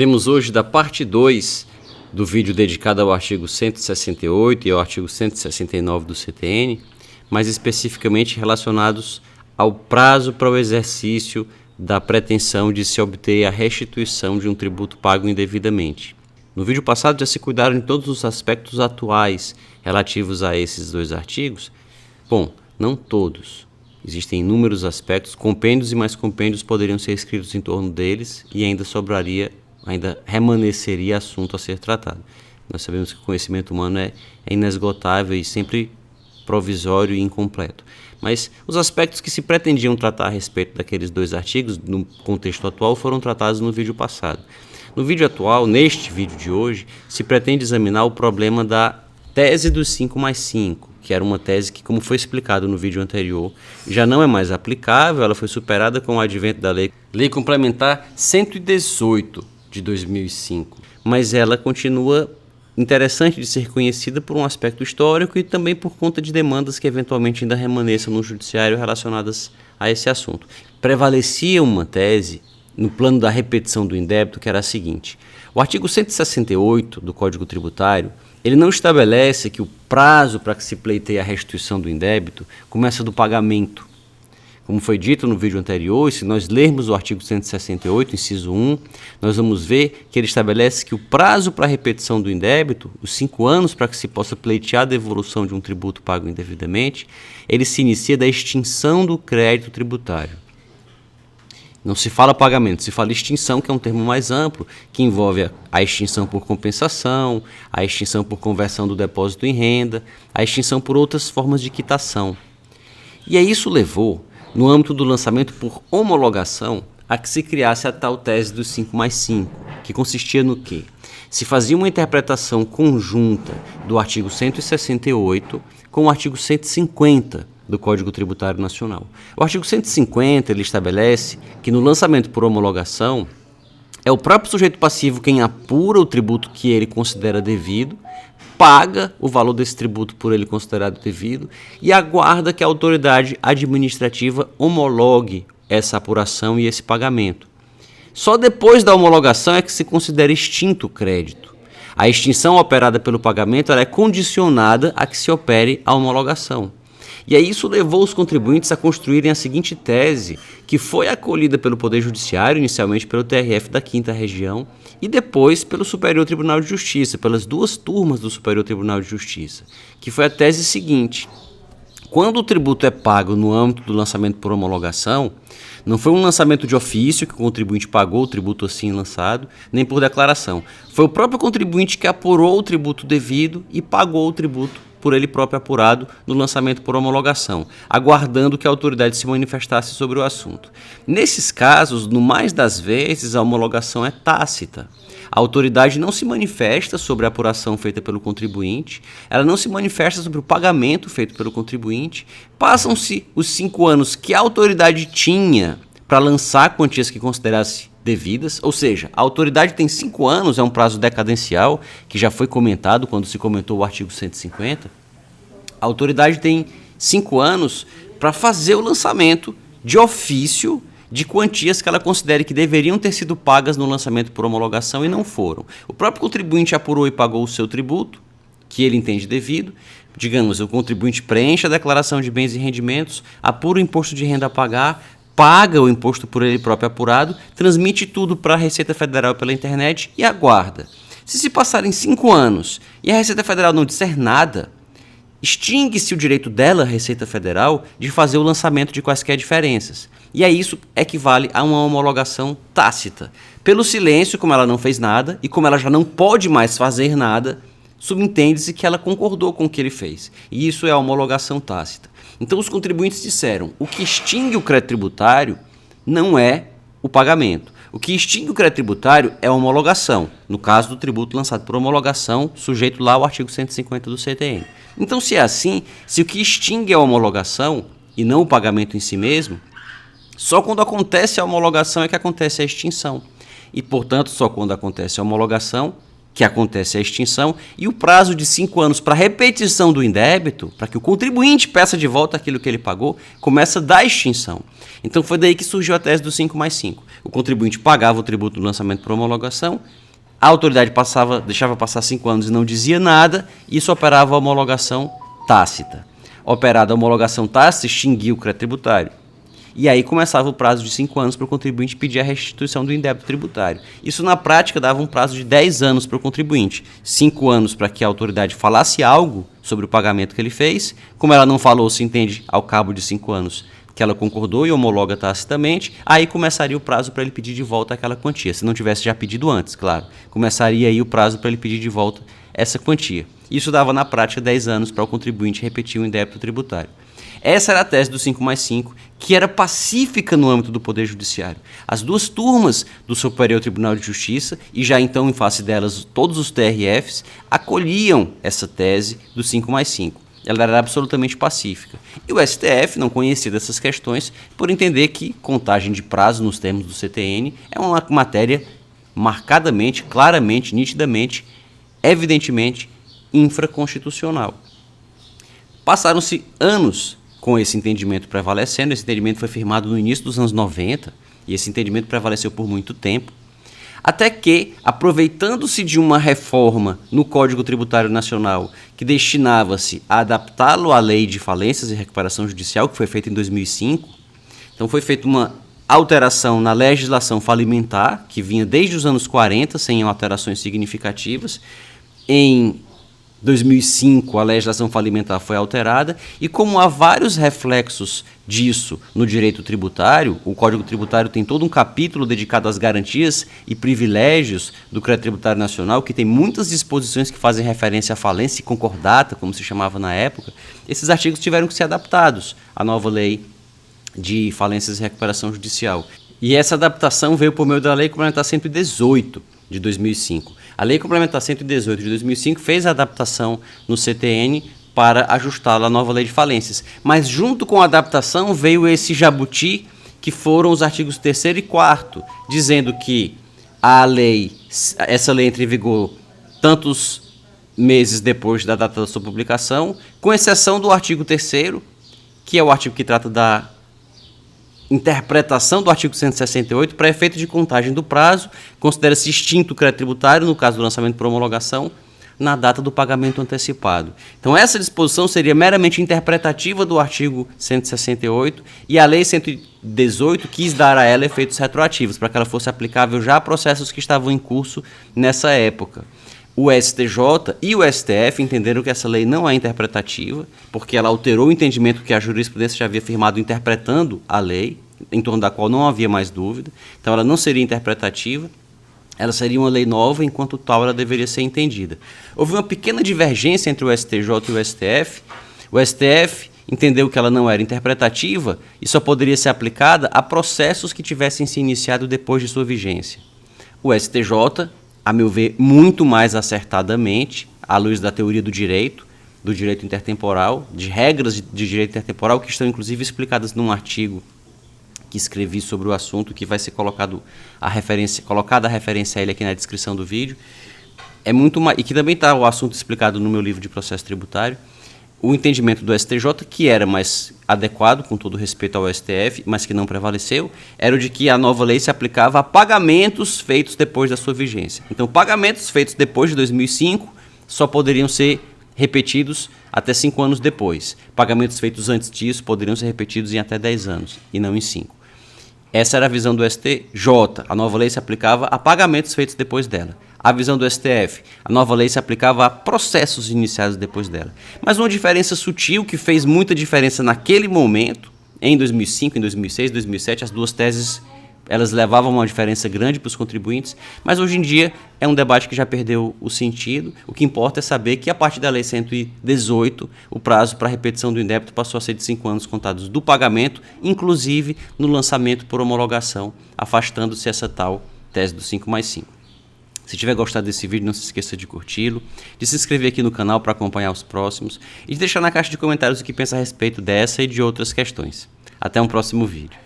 Recebemos hoje da parte 2 do vídeo dedicado ao artigo 168 e ao artigo 169 do CTN, mais especificamente relacionados ao prazo para o exercício da pretensão de se obter a restituição de um tributo pago indevidamente. No vídeo passado já se cuidaram de todos os aspectos atuais relativos a esses dois artigos. Bom, não todos. Existem inúmeros aspectos, compêndios e mais compêndios poderiam ser escritos em torno deles e ainda remanesceria assunto a ser tratado. Nós sabemos que o conhecimento humano é inesgotável e sempre provisório e incompleto. Mas os aspectos que se pretendiam tratar a respeito daqueles dois artigos, no contexto atual, foram tratados no vídeo passado. No vídeo atual, neste vídeo de hoje, se pretende examinar o problema da tese dos 5+5, que era uma tese que, como foi explicado no vídeo anterior, já não é mais aplicável. Ela foi superada com o advento da Lei Complementar 118 de 2005, mas ela continua interessante de ser conhecida por um aspecto histórico e também por conta de demandas que eventualmente ainda remanesçam no judiciário relacionadas a esse assunto. Prevalecia uma tese no plano da repetição do indébito, que era a seguinte: o artigo 168 do Código Tributário, ele não estabelece que o prazo para que se pleiteie a restituição do indébito começa do pagamento. Como foi dito no vídeo anterior, e se nós lermos o artigo 168, inciso 1, nós vamos ver que ele estabelece que o prazo para a repetição do indébito, os 5 anos para que se possa pleitear a devolução de um tributo pago indevidamente, ele se inicia da extinção do crédito tributário. Não se fala pagamento, se fala extinção, que é um termo mais amplo, que envolve a extinção por compensação, a extinção por conversão do depósito em renda, a extinção por outras formas de quitação. E aí isso levou, no âmbito do lançamento por homologação, a que se criasse a tal tese dos 5+5, que consistia no quê? Se fazia uma interpretação conjunta do artigo 168 com o artigo 150 do Código Tributário Nacional. O artigo 150 ele estabelece que no lançamento por homologação é o próprio sujeito passivo quem apura o tributo que ele considera devido, paga o valor desse tributo por ele considerado devido e aguarda que a autoridade administrativa homologue essa apuração e esse pagamento. Só depois da homologação é que se considera extinto o crédito. A extinção operada pelo pagamento ela é condicionada a que se opere a homologação. E aí isso levou os contribuintes a construírem a seguinte tese, que foi acolhida pelo Poder Judiciário, inicialmente pelo TRF da 5ª Região, e depois pelo Superior Tribunal de Justiça, pelas duas turmas do Superior Tribunal de Justiça, que foi a tese seguinte: quando o tributo é pago no âmbito do lançamento por homologação, não foi um lançamento de ofício que o contribuinte pagou o tributo assim lançado, nem por declaração. Foi o próprio contribuinte que apurou o tributo devido e pagou o tributo por ele próprio apurado no lançamento por homologação, aguardando que a autoridade se manifestasse sobre o assunto. Nesses casos, no mais das vezes, a homologação é tácita. A autoridade não se manifesta sobre a apuração feita pelo contribuinte, ela não se manifesta sobre o pagamento feito pelo contribuinte. Passam-se os 5 anos que a autoridade tinha para lançar quantias que considerasse devidas, ou seja, a autoridade tem 5 anos, é um prazo decadencial, que já foi comentado quando se comentou o artigo 150. A autoridade tem 5 anos para fazer o lançamento de ofício de quantias que ela considere que deveriam ter sido pagas no lançamento por homologação e não foram. O próprio contribuinte apurou e pagou o seu tributo, que ele entende devido. Digamos, o contribuinte preenche a declaração de bens e rendimentos, apura o imposto de renda a pagar, paga o imposto por ele próprio apurado, transmite tudo para a Receita Federal pela internet e aguarda. Se passarem 5 anos e a Receita Federal não disser nada, extingue-se o direito dela, Receita Federal, de fazer o lançamento de quaisquer diferenças. E aí isso equivale a uma homologação tácita. Pelo silêncio, como ela não fez nada e como ela já não pode mais fazer nada, subentende-se que ela concordou com o que ele fez. E isso é a homologação tácita. Então os contribuintes disseram: o que extingue o crédito tributário não é o pagamento. O que extingue o crédito tributário é a homologação, no caso do tributo lançado por homologação, sujeito lá ao artigo 150 do CTN. Então, se é assim, se o que extingue é a homologação e não o pagamento em si mesmo, só quando acontece a homologação é que acontece a extinção. E, portanto, só quando acontece a homologação que acontece a extinção, e o prazo de 5 anos para repetição do indébito, para que o contribuinte peça de volta aquilo que ele pagou, começa da extinção. Então foi daí que surgiu a tese do 5+5. O contribuinte pagava o tributo do lançamento por homologação, a autoridade deixava passar 5 anos e não dizia nada, e isso operava a homologação tácita. Operada a homologação tácita, extinguia o crédito tributário. E aí começava o prazo de 5 anos para o contribuinte pedir a restituição do indébito tributário. Isso, na prática, dava um prazo de 10 anos para o contribuinte. 5 anos para que a autoridade falasse algo sobre o pagamento que ele fez. Como ela não falou, se entende ao cabo de 5 anos que ela concordou e homologa tacitamente, aí começaria o prazo para ele pedir de volta aquela quantia. Se não tivesse já pedido antes, claro. Começaria aí o prazo para ele pedir de volta essa quantia. Isso dava, na prática, 10 anos para o contribuinte repetir o indébito tributário. Essa era a tese do 5+5, que era pacífica no âmbito do Poder Judiciário. As duas turmas do Superior Tribunal de Justiça, e já então em face delas todos os TRFs, acolhiam essa tese do 5+5. Ela era absolutamente pacífica. E o STF não conhecia dessas questões por entender que contagem de prazo nos termos do CTN é uma matéria marcadamente, claramente, nitidamente, evidentemente infraconstitucional. Passaram-se anos com esse entendimento prevalecendo. Esse entendimento foi firmado no início dos anos 90 e esse entendimento prevaleceu por muito tempo, até que, aproveitando-se de uma reforma no Código Tributário Nacional que destinava-se a adaptá-lo à Lei de Falências e Recuperação Judicial, que foi feita em 2005, então foi feita uma alteração na legislação falimentar, que vinha desde os anos 40, sem alterações significativas. Em 2005, a legislação falimentar foi alterada, e como há vários reflexos disso no direito tributário, o Código Tributário tem todo um capítulo dedicado às garantias e privilégios do crédito tributário nacional, que tem muitas disposições que fazem referência à falência e concordata, como se chamava na época. Esses artigos tiveram que ser adaptados à nova lei de falências e recuperação judicial. E essa adaptação veio por meio da Lei Complementar 118, de 2005. A Lei Complementar 118 de 2005 fez a adaptação no CTN para ajustá-la à nova lei de falências. Mas junto com a adaptação veio esse jabuti, que foram os artigos 3º e 4º, dizendo que essa lei entra em vigor tantos meses depois da data da sua publicação, com exceção do artigo 3º, que é o artigo que trata da interpretação do artigo 168, para efeito de contagem do prazo, considera-se extinto o crédito tributário, no caso do lançamento por homologação, na data do pagamento antecipado. Então, essa disposição seria meramente interpretativa do artigo 168, e a Lei 118 quis dar a ela efeitos retroativos, para que ela fosse aplicável já a processos que estavam em curso nessa época. O STJ e o STF entenderam que essa lei não é interpretativa, porque ela alterou o entendimento que a jurisprudência já havia firmado interpretando a lei, em torno da qual não havia mais dúvida. Então ela não seria interpretativa, ela seria uma lei nova, enquanto tal ela deveria ser entendida. Houve uma pequena divergência entre o STJ e o STF. O STF entendeu que ela não era interpretativa e só poderia ser aplicada a processos que tivessem se iniciado depois de sua vigência. O STJ, a meu ver, muito mais acertadamente, à luz da teoria do direito intertemporal, de regras de direito intertemporal, que estão inclusive explicadas num artigo que escrevi sobre o assunto, que vai ser colocada a referência a ele aqui na descrição do vídeo, e que também está o assunto explicado no meu livro de processo tributário. O entendimento do STJ, que era mais adequado, com todo respeito ao STF, mas que não prevaleceu, era o de que a nova lei se aplicava a pagamentos feitos depois da sua vigência. Então, pagamentos feitos depois de 2005 só poderiam ser repetidos até 5 anos depois. Pagamentos feitos antes disso poderiam ser repetidos em até 10 anos, e não em 5. Essa era a visão do STJ. A nova lei se aplicava a pagamentos feitos depois dela. A visão do STF. A nova lei se aplicava a processos iniciados depois dela. Mas uma diferença sutil que fez muita diferença naquele momento, em 2005, em 2006, 2007, as duas teses elas levavam uma diferença grande para os contribuintes, mas hoje em dia é um debate que já perdeu o sentido. O que importa é saber que a partir da Lei 118, o prazo para a repetição do indébito passou a ser de 5 anos contados do pagamento, inclusive no lançamento por homologação, afastando-se essa tal tese do 5+5. Se tiver gostado desse vídeo, não se esqueça de curti-lo, de se inscrever aqui no canal para acompanhar os próximos e de deixar na caixa de comentários o que pensa a respeito dessa e de outras questões. Até um próximo vídeo.